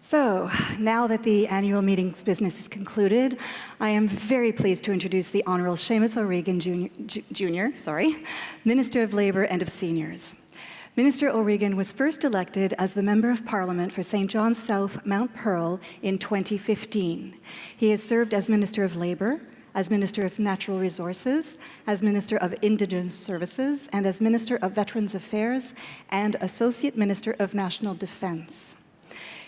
So, now that the annual meeting's business is concluded, I am very pleased to introduce the Honourable Seamus O'Regan Jr., Minister of Labour and of Seniors. Minister O'Regan was first elected as the Member of Parliament for St. John's South, Mount Pearl in 2015. He has served as Minister of Labour, as Minister of Natural Resources, as Minister of Indigenous Services, and as Minister of Veterans Affairs and Associate Minister of National Defence.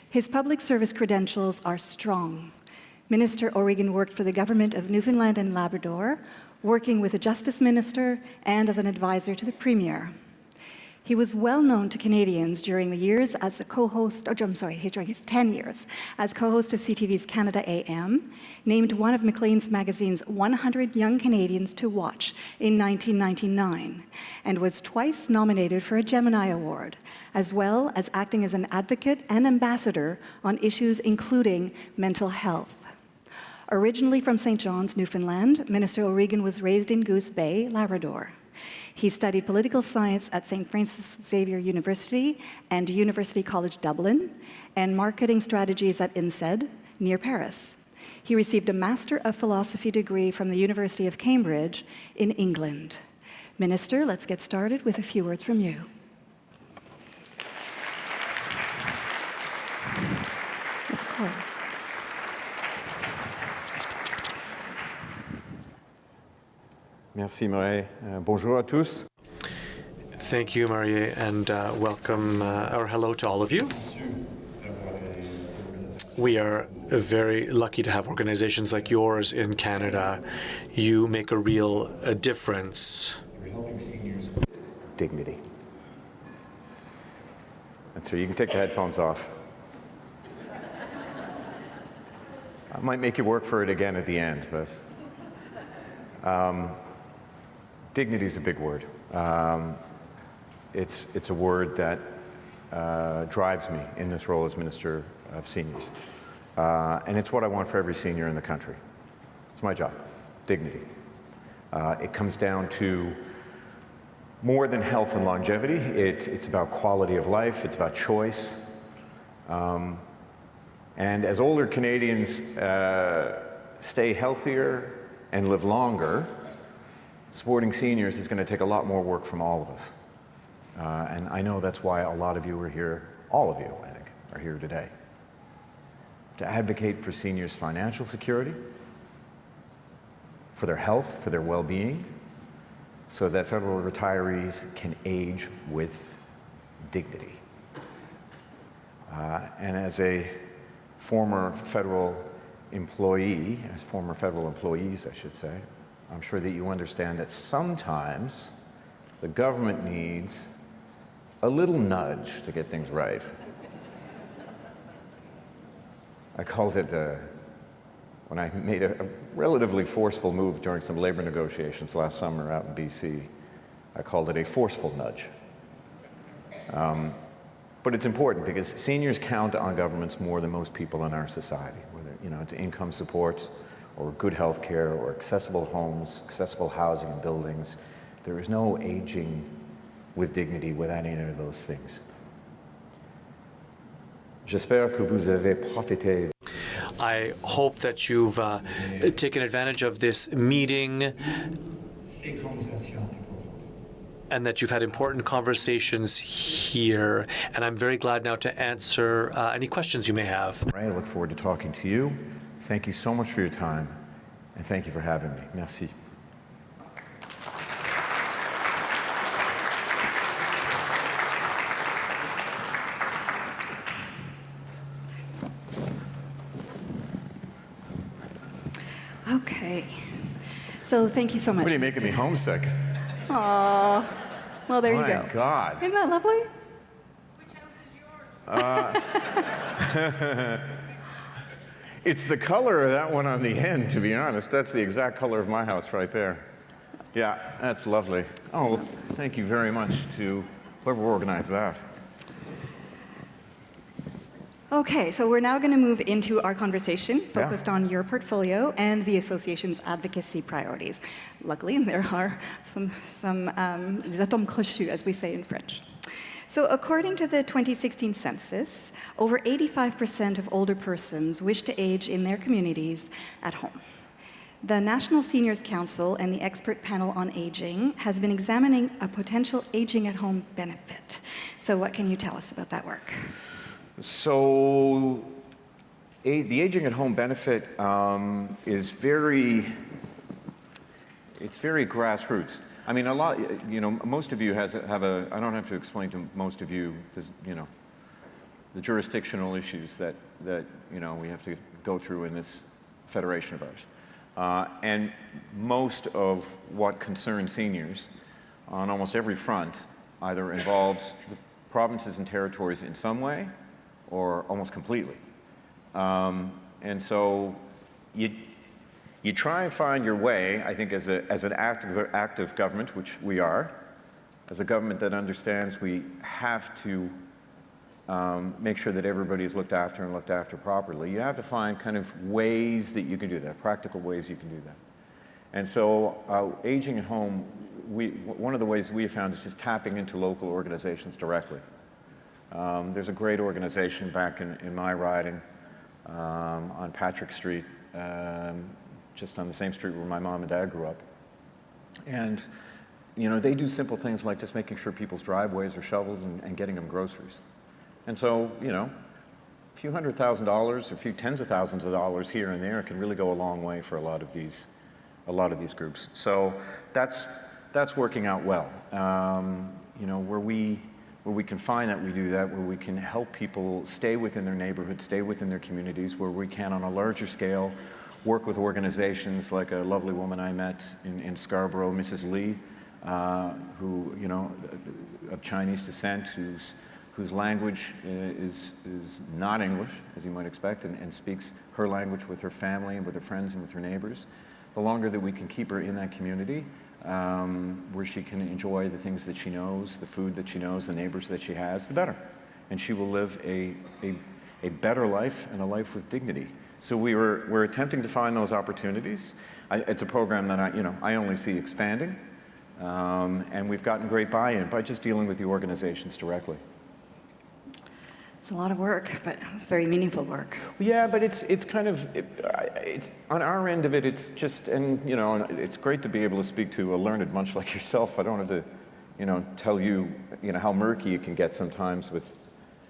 His public service credentials are strong. Minister O'Regan worked for the Government of Newfoundland and Labrador, working with the Justice Minister and as an advisor to the Premier. He was well known to Canadians during the years as a co-host, during his 10 years as co-host of CTV's Canada AM, named one of Maclean's magazine's 100 Young Canadians to Watch in 1999, and was twice nominated for a Gemini Award, as well as acting as an advocate and ambassador on issues including mental health. Originally from St. John's, Newfoundland, Minister O'Regan was raised in Goose Bay, Labrador. He studied political science at St. Francis Xavier University and University College Dublin, and marketing strategies at INSEAD, near Paris. He received a Master of Philosophy degree from the University of Cambridge in England. Minister, let's get started with a few words from you. Of course. Merci, Marie. Bonjour à tous. Thank you, Marie, and welcome, or hello to all of you. We are very lucky to have organizations like yours in Canada. You make a real difference. You're helping seniors with dignity. And so you can take the headphones off. I might make you work for it again at the end, but dignity is a big word. It's a word that drives me in this role as Minister of Seniors. And it's what I want for every senior in the country. It's my job, dignity. It comes down to more than health and longevity. It's about quality of life, it's about choice. And as older Canadians stay healthier and live longer, supporting seniors is going to take a lot more work from all of us. And I know that's why a lot of you are here, all of you, I think, are here today. To advocate for seniors' financial security, for their health, for their well-being, so that federal retirees can age with dignity. And as a former federal employee, as former federal employees, I should say, I'm sure that you understand that sometimes the government needs a little nudge to get things right. I called it, when I made a relatively forceful move during some labor negotiations last summer out in BC, I called it a forceful nudge. But it's important because seniors count on governments more than most people in our society, whether it's income supports, or good health care, or accessible homes, accessible housing and buildings. There is no aging with dignity without any of those things. J'espère que vous avez profité. I hope that you've taken advantage of this meeting and that you've had important conversations here. And I'm very glad now to answer any questions you may have. I look forward to talking to you. Thank you so much for your time, and thank you for having me. Merci. Okay. So thank you so much. What are you making me homesick? Aww. Well, there you go. My God. Isn't that lovely? Which house is yours? It's the color of that one on the end, to be honest. That's the exact color of my house right there. Yeah, that's lovely. Oh, well, thank you very much to whoever organized that. Okay, so we're now going to move into our conversation focused on your portfolio and the association's advocacy priorities. Luckily, there are some atomes crochus, as we say in French. So according to the 2016 census, over 85% of older persons wish to age in their communities at home. The National Seniors Council and the Expert Panel on Aging has been examining a potential aging at home benefit. So what can you tell us about that work? So the aging at home benefit is it's very grassroots. I mean, most of you have a, I don't have to explain to most of you, the jurisdictional issues that we have to go through in this federation of ours. And most of what concerns seniors on almost every front either involves the provinces and territories in some way or almost completely. And so you try and find your way, I think, as an active government, which we are, as a government that understands we have to make sure that everybody is looked after and looked after properly. You have to find kind of ways that you can do that, practical ways you can do that. And so aging at home, one of the ways we have found is just tapping into local organizations directly. There's a great organization back in my riding on Patrick Street, just on the same street where my mom and dad grew up. And they do simple things like just making sure people's driveways are shoveled and getting them groceries. And so, a few $100,000, a few tens of thousands of dollars here and there can really go a long way for a lot of these groups. So that's working out well. Where we can find that we do that, where we can help people stay within their neighborhood, stay within their communities, where we can on a larger scale work with organizations like a lovely woman I met in Scarborough, Mrs. Lee, who, of Chinese descent, whose language is not English, as you might expect, and speaks her language with her family and with her friends and with her neighbors. The longer that we can keep her in that community, where she can enjoy the things that she knows, the food that she knows, the neighbors that she has, the better. And she will live a better life and a life with dignity. So we're attempting to find those opportunities. It's a program that I only see expanding, and we've gotten great buy-in by just dealing with the organizations directly. It's a lot of work, but very meaningful work. Yeah, but it's on our end of it. It's just, and it's great to be able to speak to a learned bunch like yourself. I don't have to, tell you, how murky it can get sometimes with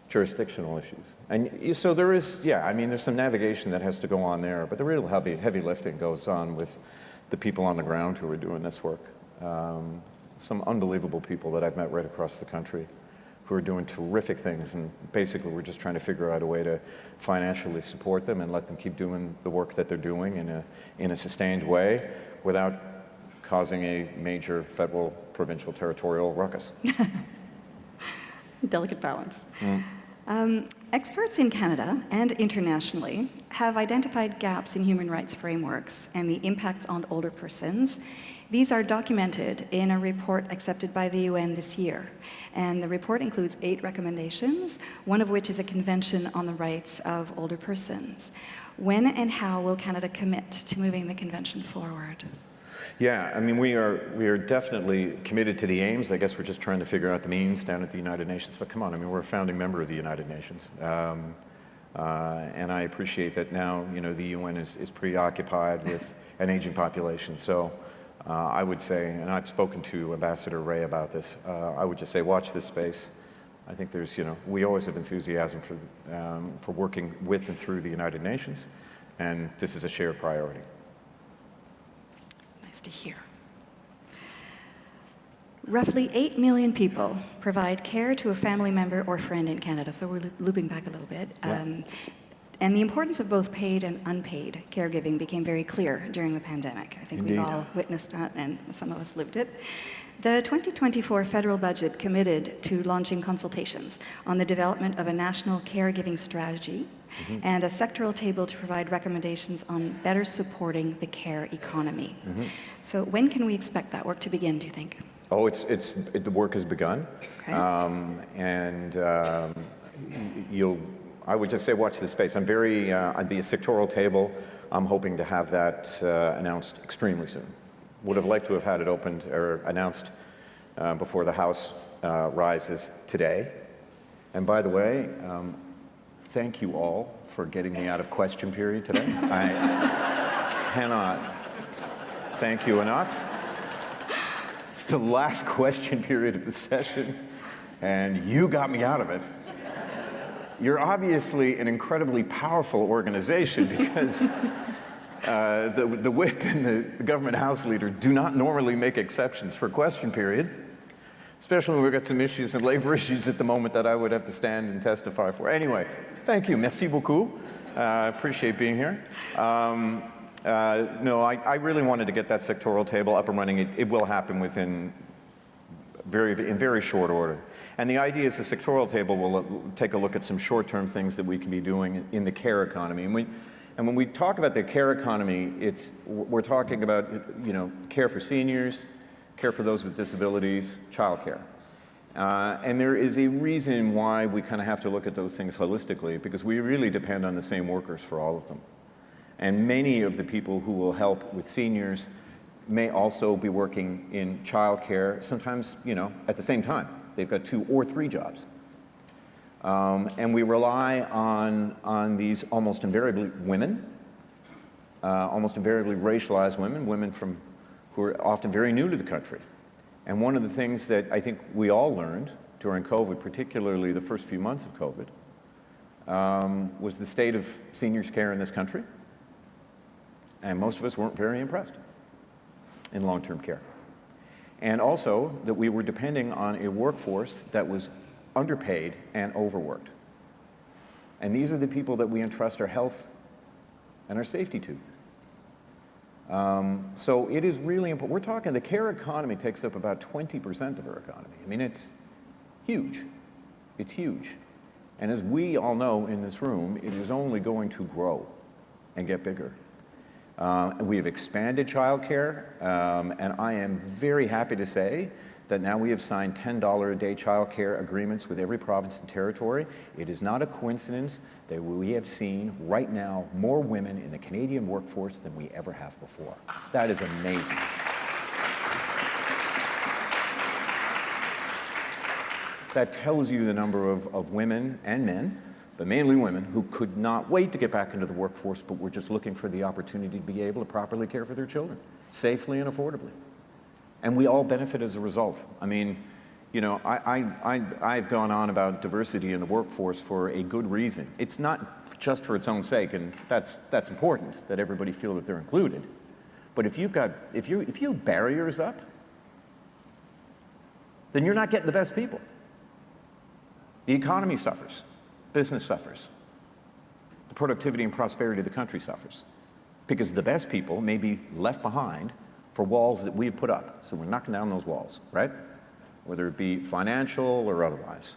jurisdictional issues. And so there is, there's some navigation that has to go on there, but the real heavy lifting goes on with the people on the ground who are doing this work. Some unbelievable people that I've met right across the country, who are doing terrific things, and basically we're just trying to figure out a way to financially support them and let them keep doing the work that they're doing in a sustained way without causing a major federal, provincial, territorial ruckus. Delicate balance. Experts in Canada and internationally have identified gaps in human rights frameworks and the impacts on older persons. These are documented in a report accepted by the UN this year. And the report includes 8 recommendations, one of which is a convention on the rights of older persons. When and how will Canada commit to moving the convention forward? Yeah, we are definitely committed to the aims. I guess we're just trying to figure out the means down at the United Nations. But come on, we're a founding member of the United Nations. And I appreciate that now, the UN is preoccupied with an aging population. So I would say, and I've spoken to Ambassador Ray about this, I would just say watch this space. I think there's, we always have enthusiasm for working with and through the United Nations, and this is a shared priority. Nice to hear. Roughly 8 million people provide care to a family member or friend in Canada, so we're looping back a little bit. Yeah. And the importance of both paid and unpaid caregiving became very clear during the pandemic. I think Indeed. we've all witnessed that, and some of us lived it. The 2024 federal budget committed to launching consultations on the development of a national caregiving strategy and a sectoral table to provide recommendations on better supporting the care economy. So when can we expect that work to begin, do you think? Oh, the work has begun. Okay. I would just say watch this space. I'm very, on the sectoral table, I'm hoping to have that announced extremely soon. Would have liked to have had it opened or announced before the House rises today. And by the way, thank you all for getting me out of question period today. I cannot thank you enough. It's the last question period of the session, and you got me out of it. You're obviously an incredibly powerful organization because the whip and the government House leader do not normally make exceptions for question period, especially when we've got some issues and labor issues at the moment that I would have to stand and testify for. Anyway, thank you. Merci beaucoup. Appreciate being here. No, I really wanted to get that sectoral table up and running. It will happen in very short order. And the idea is the sectoral table will take a look at some short-term things that we can be doing in the care economy. And when we talk about the care economy, we're talking about, care for seniors, care for those with disabilities, childcare. And there is a reason why we kind of have to look at those things holistically, because we really depend on the same workers for all of them. And many of the people who will help with seniors may also be working in childcare, sometimes, at the same time. They've got 2 or 3 jobs. And we rely on these almost invariably women, almost invariably racialized women who are often very new to the country. And one of the things that I think we all learned during COVID, particularly the first few months of COVID, was the state of seniors' care in this country. And most of us weren't very impressed in long-term care. And also that we were depending on a workforce that was underpaid and overworked. And these are the people that we entrust our health and our safety to. So it is really important. We're talking the care economy takes up about 20% of our economy. I mean, it's huge. It's huge. And as we all know in this room, it is only going to grow and get bigger. We have expanded childcare, and I am very happy to say that now we have signed $10 a day childcare agreements with every province and territory. It is not a coincidence that we have seen right now more women in the Canadian workforce than we ever have before. That is amazing. That tells you the number of women and men, but mainly women, who could not wait to get back into the workforce, but were just looking for the opportunity to be able to properly care for their children, safely and affordably. And we all benefit as a result. I mean, I've gone on about diversity in the workforce for a good reason. It's not just for its own sake, and that's important, that everybody feel that they're included. But if you have barriers up, then you're not getting the best people. The economy suffers. Business suffers. The productivity and prosperity of the country suffers because the best people may be left behind for walls that we've put up. So we're knocking down those walls, right? Whether it be financial or otherwise,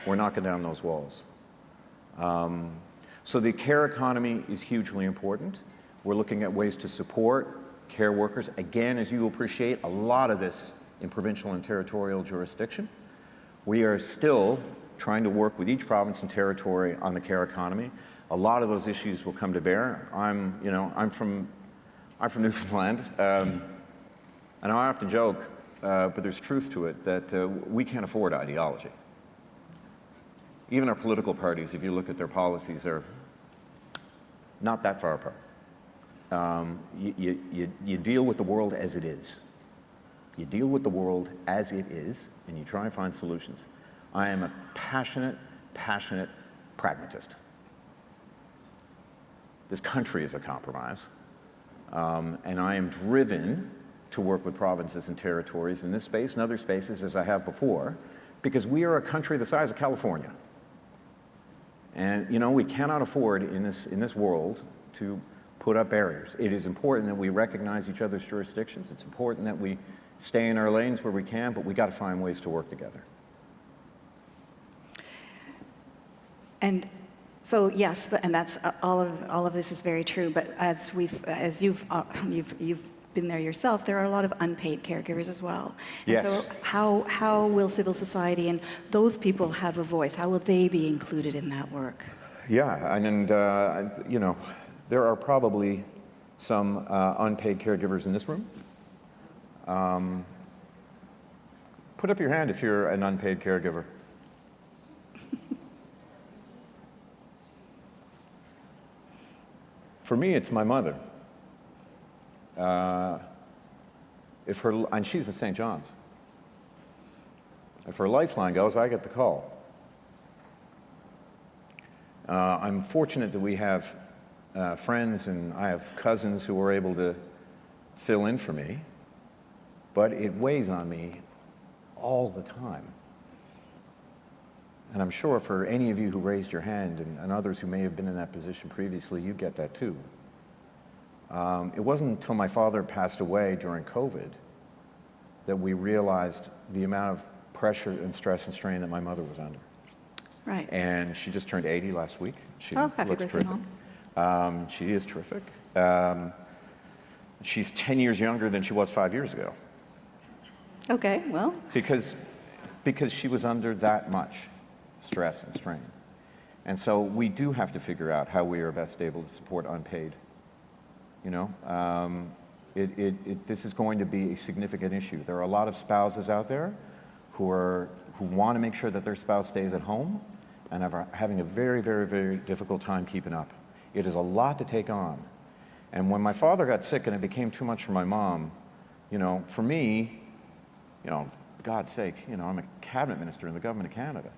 we're knocking down those walls. So the care economy is hugely important. We're looking at ways to support care workers. Again, as you will appreciate, a lot of this in provincial and territorial jurisdiction. We are still trying to work with each province and territory on the care economy. A lot of those issues will come to bear. I'm from Newfoundland, and I often joke, but there's truth to it, that we can't afford ideology. Even our political parties, if you look at their policies, are not that far apart. You deal with the world as it is. You deal with the world as it is, and you try and find solutions. I am a passionate pragmatist. This country is a compromise, and I am driven to work with provinces and territories in this space and other spaces as I have before, because we are a country the size of California. And we cannot afford in this world to put up barriers. It is important that we recognize each other's jurisdictions. It's important that we stay in our lanes where we can, but we got to find ways to work together. And so yes, and that's all of this is very true. But as you've been there yourself, there are a lot of unpaid caregivers as well. And yes. So how will civil society and those people have a voice? How will they be included in that work? Yeah, and there are probably some unpaid caregivers in this room. Put up your hand if you're an unpaid caregiver. For me, it's my mother. And she's at St. John's. If her lifeline goes, I get the call. I'm fortunate that we have friends and I have cousins who are able to fill in for me, but it weighs on me all the time. And I'm sure for any of you who raised your hand and others who may have been in that position previously, you get that too. It wasn't until my father passed away during COVID that we realized the amount of pressure and stress and strain that my mother was under. Right. And she just turned 80 last week. She Happy looks birthday, terrific. She is terrific. She's 10 years younger than she was 5 years ago. Okay, well. Because she was under that much stress and strain. And so we do have to figure out how we are best able to support unpaid. You know, this is going to be a significant issue. There are a lot of spouses out there who want to make sure that their spouse stays at home and are having a very, very, very difficult time keeping up. It is a lot to take on. And when my father got sick and it became too much for my mom, you know, for me, you know, God's sake, you know, I'm a cabinet minister in the government of Canada.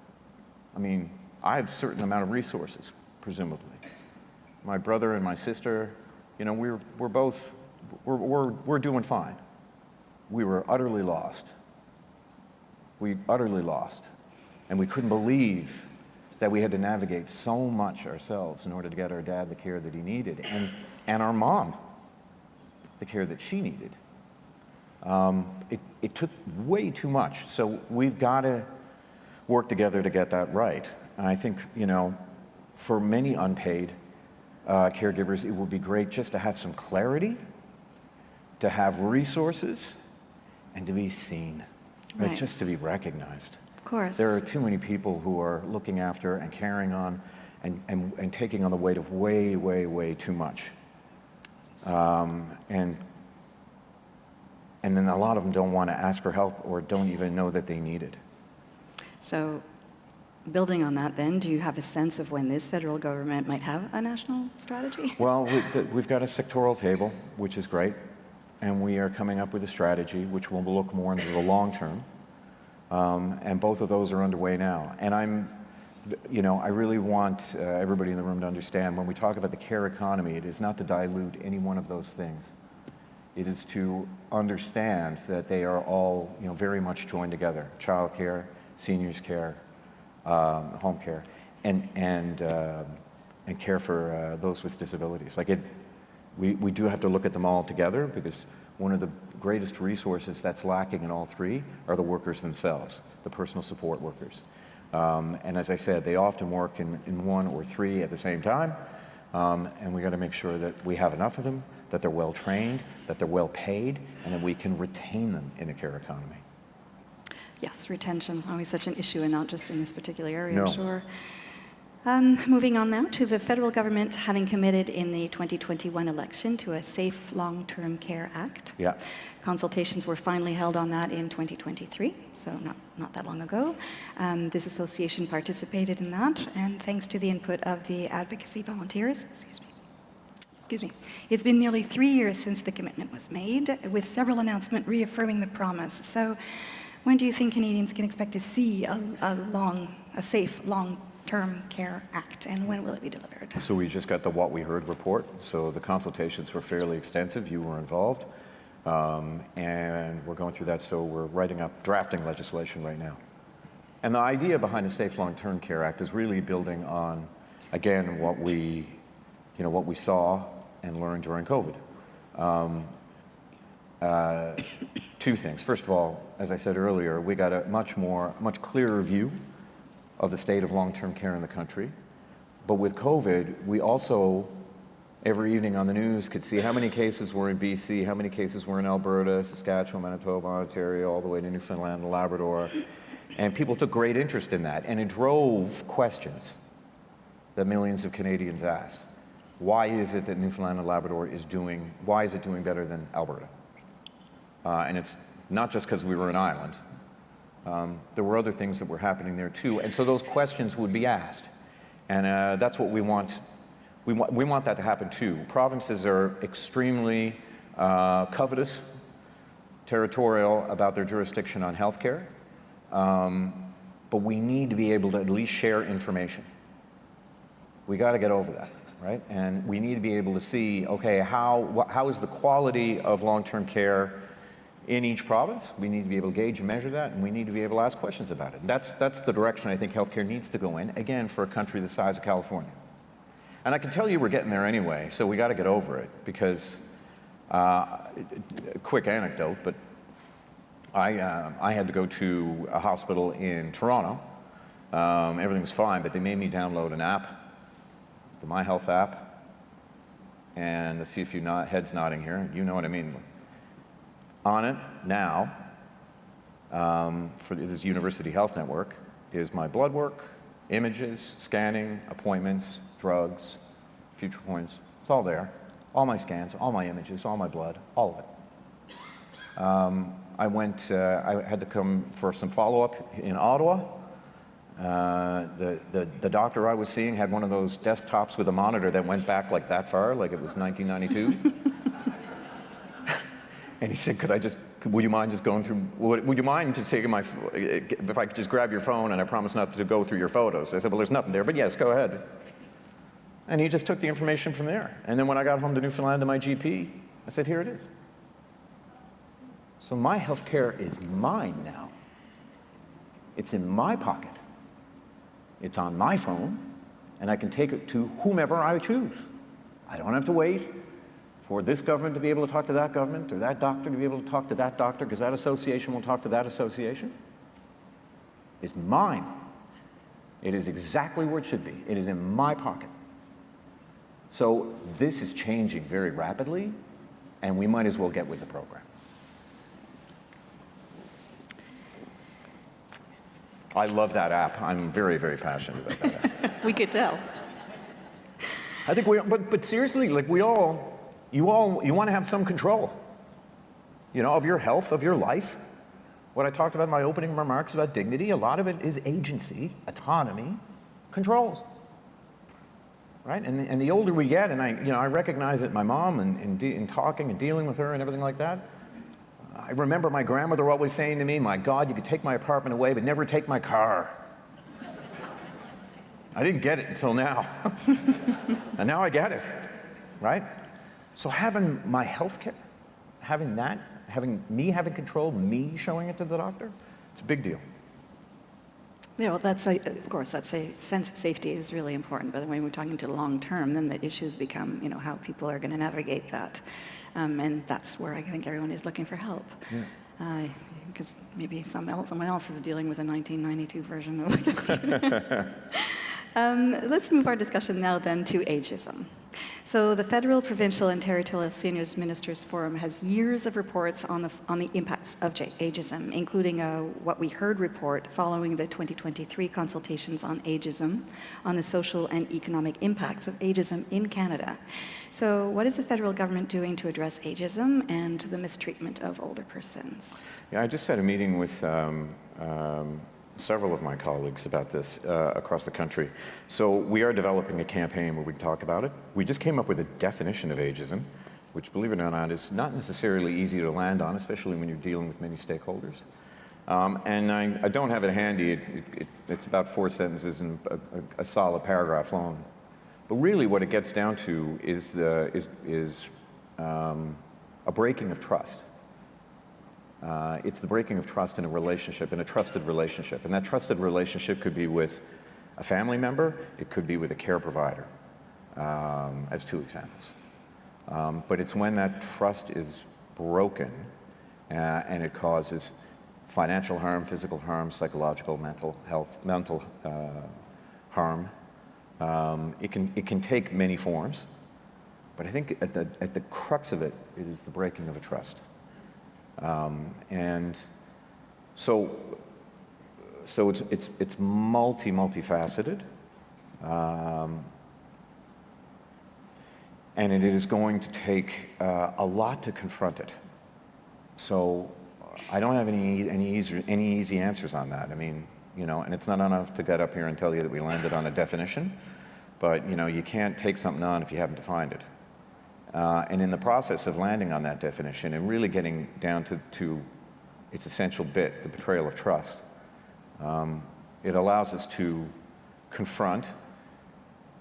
I mean, I have a certain amount of resources, presumably. My brother and my sister, you know, we're doing fine. We were utterly lost. We utterly lost. And we couldn't believe that we had to navigate so much ourselves in order to get our dad the care that he needed, and our mom the care that she needed. It took way too much. So we've got to work together to get that right. And I think, you know, for many unpaid caregivers, it would be great just to have some clarity, to have resources, and to be seen, Right. just to be recognized. Of course. There are too many people who are looking after and carrying on and taking on the weight of way, way, way too much. And then a lot of them don't want to ask for help or don't even know that they need it. So, building on that then, do you have a sense of when this federal government might have a national strategy? Well, we've got a sectoral table, which is great, and we are coming up with a strategy which will look more into the long term, and both of those are underway now. And I really want everybody in the room to understand when we talk about the care economy, it is not to dilute any one of those things. It is to understand that they are all, you know, very much joined together: child care, seniors care, home care, and care for those with disabilities. We do have to look at them all together, because one of the greatest resources that's lacking in all three are the workers themselves, the personal support workers. And as I said, they often work in one or three at the same time, and we got to make sure that we have enough of them, that they're well trained, that they're well paid, and that we can retain them in the care economy. Yes, retention, always such an issue, and not just in this particular area, No. I'm sure. Moving on now to the federal government having committed in the 2021 election to a Safe Long-Term Care Act. Yeah. Consultations were finally held on that in 2023, so not that long ago. This association participated in that, and thanks to the input of the advocacy volunteers, excuse me, it's been nearly 3 years since the commitment was made, with several announcements reaffirming the promise. So when do you think Canadians can expect to see a safe, long-term care act, and when will it be delivered? So we just got the What We Heard report. So the consultations were fairly extensive. You were involved. And we're going through that. So we're drafting legislation right now. And the idea behind the Safe Long-Term Care Act is really building on, again, what we saw and learned during COVID. Two things. First of all, as I said earlier, we got a much clearer view of the state of long-term care in the country. But with COVID, we also, every evening on the news, could see how many cases were in BC, how many cases were in Alberta, Saskatchewan, Manitoba, Ontario, all the way to Newfoundland and Labrador. And people took great interest in that. And it drove questions that millions of Canadians asked. Why is it that Newfoundland and Labrador why is it doing better than Alberta? And it's not just because we were an island. there were other things that were happening there too. And so those questions would be asked. And that's what we want. We want that to happen too. Provinces are extremely covetous, territorial about their jurisdiction on healthcare. But we need to be able to at least share information. We got to get over that, right? And we need to be able to see, okay, how is the quality of long-term care in each province? We need to be able to gauge and measure that, and we need to be able to ask questions about it. That's the direction I think healthcare needs to go in, again, for a country the size of California. And I can tell you we're getting there anyway, so we got to get over it, because, quick anecdote, but I had to go to a hospital in Toronto. Everything was fine, but they made me download an app, the My Health app, and let's see if you heads nodding here. You know what I mean. On it now, for this University Health Network, is my blood work, images, scanning, appointments, drugs, future points. It's all there. All my scans, all my images, all my blood, all of it. I had to come for some follow-up in Ottawa. The doctor I was seeing had one of those desktops with a monitor that went back like that far, like it was 1992. And he said, would you mind just going through, would you mind just taking if I could just grab your phone and I promise not to go through your photos? I said, well, there's nothing there, but yes, go ahead. And he just took the information from there. And then when I got home to Newfoundland to my GP, I said, here it is. So my health care is mine now. It's in my pocket. It's on my phone, and I can take it to whomever I choose. I don't have to wait for this government to be able to talk to that government, or that doctor to be able to talk to that doctor, because that association will talk to that association. It's mine. It is exactly where it should be. It is in my pocket. So this is changing very rapidly, and we might as well get with the program. I love that app. I'm very, very passionate about that app. We could tell. I think but seriously, like you want to have some control, of your health, of your life. What I talked about in my opening remarks about dignity, a lot of it is agency, autonomy, control. Right? And the older we get, and I recognize it, my mom, and in talking and dealing with her and everything like that, I remember my grandmother always saying to me, my God, you could take my apartment away, but never take my car. I didn't get it until now. And now I get it, right? So having my health care, having control, me showing it to the doctor, it's a big deal. Yeah, well, of course, that's a sense of safety is really important. But when we're talking to long term, then the issues become, how people are going to navigate that. And that's where I think everyone is looking for help. Yeah. Because maybe someone else is dealing with a 1992 version of a computer. Let's move our discussion now then to ageism. So the Federal, Provincial, and Territorial Seniors Ministers Forum has years of reports on the impacts of ageism, including a What We Heard report following the 2023 consultations on ageism, on the social and economic impacts of ageism in Canada. So what is the federal government doing to address ageism and the mistreatment of older persons? Yeah, I just had a meeting with several of my colleagues about this across the country. So we are developing a campaign where we can talk about it. We just came up with a definition of ageism, which, believe it or not, is not necessarily easy to land on, especially when you're dealing with many stakeholders. And I don't have it handy. It's about 4 sentences and a solid paragraph long. But really what it gets down to is a breaking of trust. It's the breaking of trust in a relationship, in a trusted relationship. And that trusted relationship could be with a family member, it could be with a care provider, as 2 examples. But it's when that trust is broken and it causes financial harm, physical harm, psychological, mental harm. It can take many forms, but I think at the crux of it, it is the breaking of a trust. And so it's multifaceted, and it is going to take a lot to confront it. So I don't have any easy answers on that. I mean, you know, and it's not enough to get up here and tell you that we landed on a definition, but you know, you can't take something on if you haven't defined it. And in the process of landing on that definition and really getting down to its essential bit, the betrayal of trust, it allows us to confront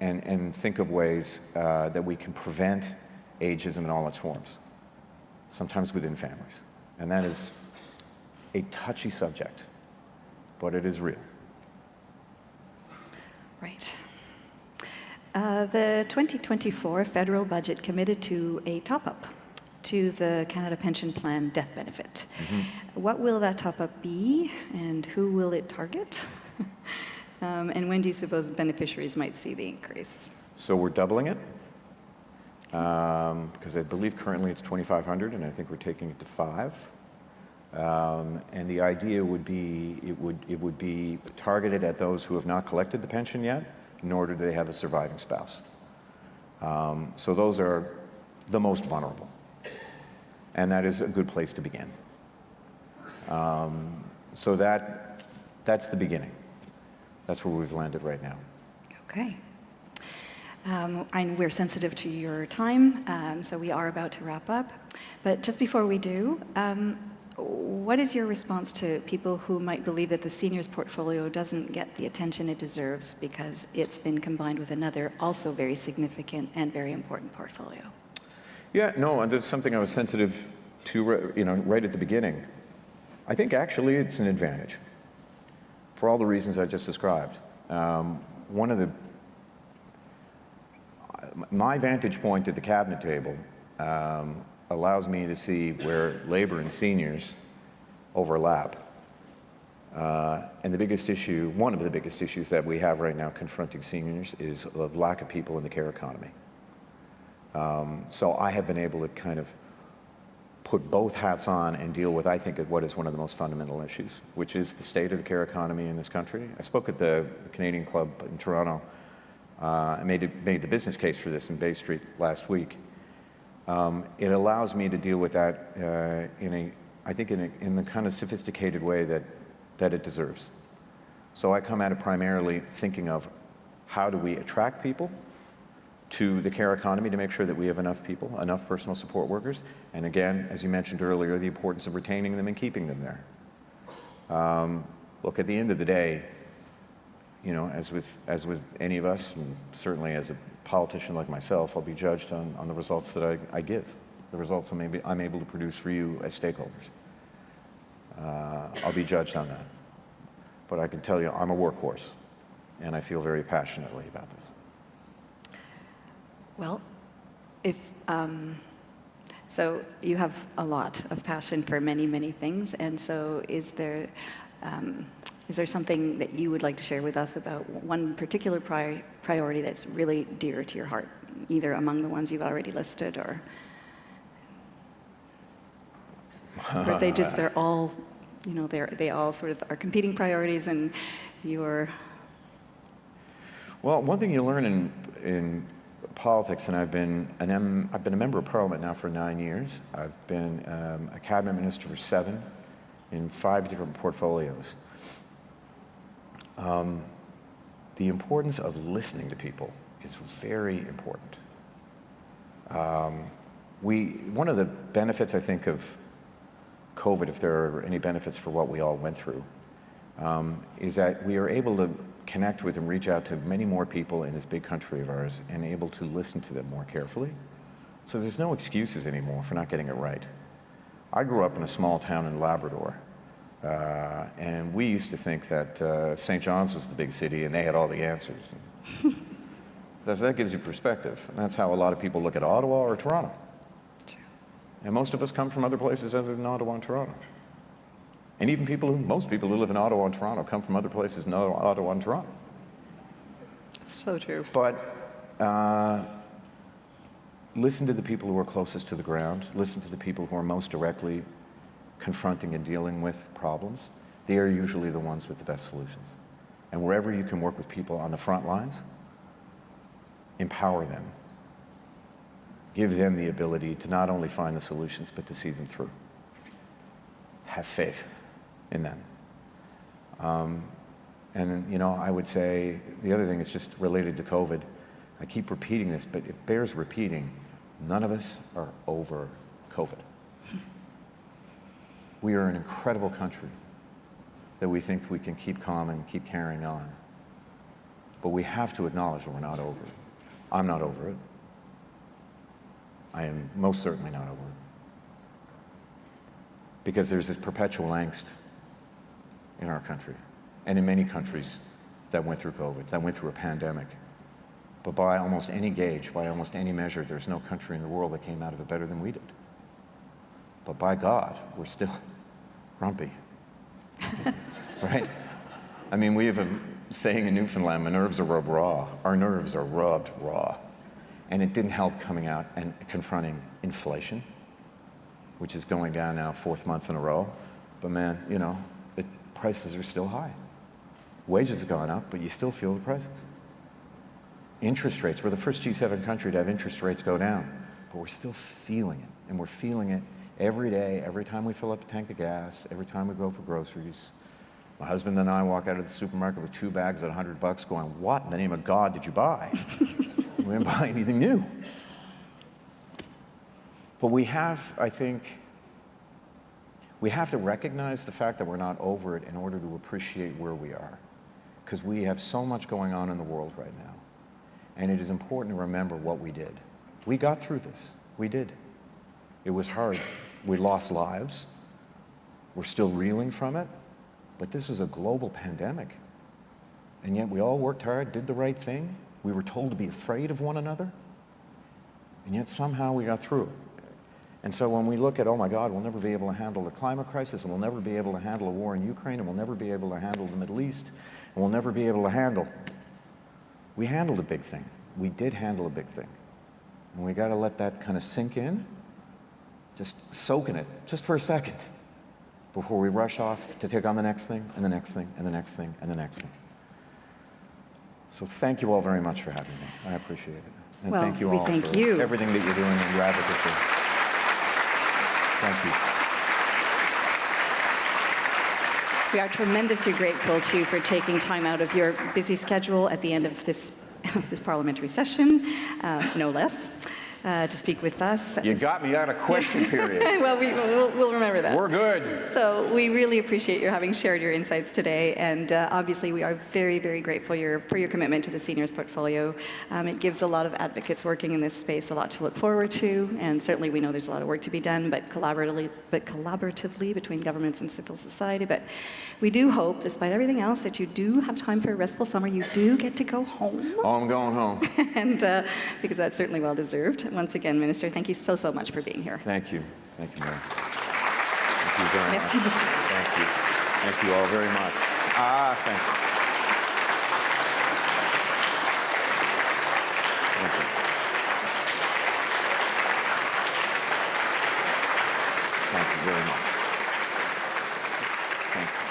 and think of ways that we can prevent ageism in all its forms, sometimes within families. And that is a touchy subject, but it is real. Right. The 2024 federal budget committed to a top-up to the Canada Pension Plan death benefit. What will that top-up be, and who will it target? And when do you suppose beneficiaries might see the increase? So we're doubling it, because I believe currently it's $2,500, and I think we're taking it to $5,000. And the idea would be it would be targeted at those who have not collected the pension yet, nor do they have a surviving spouse. So those are the most vulnerable, and that is a good place to begin. So that's the beginning. That's where we've landed right now. Okay. And we're sensitive to your time, so we are about to wrap up. But just before we do, what is your response to people who might believe that the seniors portfolio doesn't get the attention it deserves because it's been combined with another also very significant and very important portfolio? Yeah, no, and that's something I was sensitive to, you know, right at the beginning. I think actually it's an advantage for all the reasons I just described. My vantage point at the cabinet table allows me to see where labor and seniors overlap. And the biggest issue, one of the biggest issues that we have right now confronting seniors is the lack of people in the care economy. So I have been able to kind of put both hats on and deal with, I think, what is one of the most fundamental issues, which is the state of the care economy in this country. I spoke at the Canadian Club in Toronto. I made the business case for this in Bay Street last week. It allows me to deal with that in the kind of sophisticated way that it deserves. So I come at it primarily thinking of how do we attract people to the care economy to make sure that we have enough people, enough personal support workers, and again, as you mentioned earlier, the importance of retaining them and keeping them there. Look, at the end of the day, you know, as with any of us, and certainly as a politician like myself, I'll be judged on the results that I give, the results I'm able to produce for you as stakeholders. I'll be judged on that. But I can tell you, I'm a workhorse, and I feel very passionately about this. Well, so you have a lot of passion for many, many things, and so is there something that you would like to share with us about one particular priority that's really dear to your heart, either among the ones you've already listed or they're all, you know, they all sort of are competing priorities and you're... Well, one thing you learn in politics, and I've been a member of Parliament now for 9 years. I've been a cabinet minister for 7 in 5 different portfolios. The importance of listening to people is very important. One of the benefits, I think, of COVID, if there are any benefits for what we all went through, is that we are able to connect with and reach out to many more people in this big country of ours and able to listen to them more carefully. So there's no excuses anymore for not getting it right. I grew up in a small town in Labrador, and we used to think that St. John's was the big city and they had all the answers. That gives you perspective, and that's how a lot of people look at Ottawa or Toronto. And most of us come from other places other than Ottawa and Toronto. And even most people who live in Ottawa and Toronto come from other places than Ottawa and Toronto. So true. But listen to the people who are closest to the ground. Listen to the people who are most directly confronting and dealing with problems. They are usually the ones with the best solutions. And wherever you can work with people on the front lines, empower them. Give them the ability to not only find the solutions, but to see them through. have faith in them. And, you know, I would say the other thing is just related to COVID. I keep repeating this, but it bears repeating. None of us are over COVID. We are an incredible country that we think we can keep calm and keep carrying on. But we have to acknowledge that we're not over it. I'm not over it. I am most certainly not over it. Because there's this perpetual angst in our country, and in many countries that went through COVID, that went through a pandemic. But by almost any gauge, by almost any measure, there's no country in the world that came out of it better than we did. But by God, we're still grumpy, right? I mean, we have a saying in Newfoundland, my nerves are rubbed raw. Our nerves are rubbed raw. And it didn't help coming out and confronting inflation, which is going down now 4th month in a row. But man, you know, prices are still high. Wages have gone up, but you still feel the prices. Interest rates, we're the first G7 country to have interest rates go down, but we're still feeling it. And we're feeling it every day, every time we fill up a tank of gas, every time we go for groceries. My husband and I walk out of the supermarket with 2 bags at $100 going, what in the name of God did you buy? We didn't buy anything new. But we have, I think, we have to recognize the fact that we're not over it in order to appreciate where we are. Because we have so much going on in the world right now. And it is important to remember what we did. We got through this. We did. It was hard. We lost lives. We're still reeling from it. But this was a global pandemic. And yet we all worked hard, did the right thing. We were told to be afraid of one another. And yet somehow we got through it. And so when we look at, oh my God, we'll never be able to handle the climate crisis, and we'll never be able to handle a war in Ukraine, and we'll never be able to handle the Middle East, and we'll never be able to handle. We handled a big thing. We did handle a big thing. And we got to let that kind of sink in, just soak in it, just for a second, before we rush off to take on the next thing, and the next thing, and the next thing, and the next thing. So thank you all very much for having me. I appreciate it. And Well, thank you we all thank for you. everything that you're doing in your advocacy. Thank you. We are tremendously grateful to you for taking time out of your busy schedule at the end of this, this parliamentary session, no less, to speak with us. You got me out of question period. Well, we'll remember that. We're good. So we really appreciate your having shared your insights today, and obviously we are very, very grateful for your commitment to the seniors portfolio. It gives a lot of advocates working in this space a lot to look forward to, and certainly we know there's a lot of work to be done, but collaboratively between governments and civil society. But we do hope, despite everything else, that you do have time for a restful summer. You do get to go home, Oh, I'm going home. and because that's certainly well deserved. Once again, Minister, thank you so much for being here. Thank you. Thank you, Mary. Thank you very much. Merci beaucoup. Thank you. Thank you all very much. Thank you. Thank you. Thank you very much. Thank you.